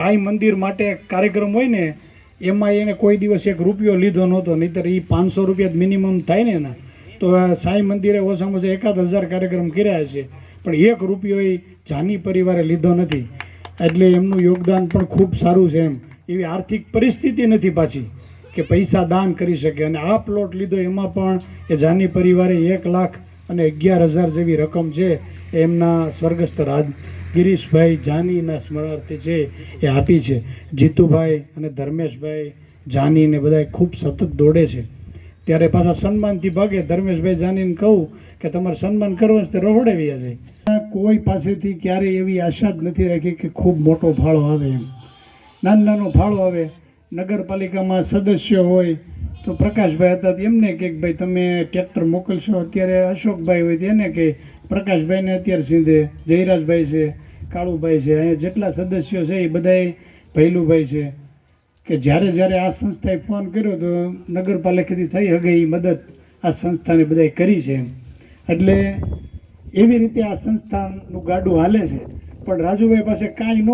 સાંઈ મંદિર માટે કાર્યક્રમ હોય ને એમાં એને કોઈ દિવસ એક રૂપિયો લીધો નહોતો, નહીંતર એ 500 રૂપિયા મિનિમમ થાય ને એના. તો સાંઈ મંદિરે ઓછામાં ઓછા 1000 કાર્યક્રમ કર્યા છે, પણ 1 રૂપિયો એ જાની પરિવારે લીધો નથી. એટલે એમનું યોગદાન પણ ખૂબ સારું છે. એમ એવી આર્થિક પરિસ્થિતિ નથી પાછી કે પૈસા દાન કરી શકે. અને આ પ્લોટ લીધો એમાં પણ એ જાની પરિવારે 1,11,000 જેવી રકમ છે એમના સ્વર્ગસ્થ ગિરીશભાઈ જાનીના સ્મરણાર્થે છે એ આપી છે. જીતુભાઈ અને ધર્મેશભાઈ જાની ને બધા ખૂબ સતત દોડે છે. ત્યારે પાછા સન્માનથી ભાગે. ધર્મેશભાઈ જાનીને કહું કે તમારે સન્માન કરવો છે તો રહોડે વ્યા જાય. કોઈ પાસેથી ક્યારેય એવી આશા જ નથી રાખી કે ખૂબ મોટો ફાળો આવે. એમ નાનો ફાળો આવે. નગરપાલિકામાં સદસ્ય હોય તો પ્રકાશભાઈ હતા એમને કે ભાઈ તમે ટ્રેક્ટર મોકલશો. અત્યારે અશોકભાઈ હોય તો એને કે પ્રકાશભાઈને અત્યારે સીધે જયરાજભાઈ છે, કાળુભાઈ છે, અહીંયા જેટલા સદસ્યો છે એ બધાએ ભૈલુભાઈ છે કે જ્યારે આ સંસ્થાએ ફોન કર્યો તો નગરપાલિકાથી થઈ હગે એ મદદ આ સંસ્થાને બધાએ કરી છે. એટલે એવી રીતે આ સંસ્થાનું ગાડું હાલે છે. પણ રાજુભાઈ પાસે કાંઈ ન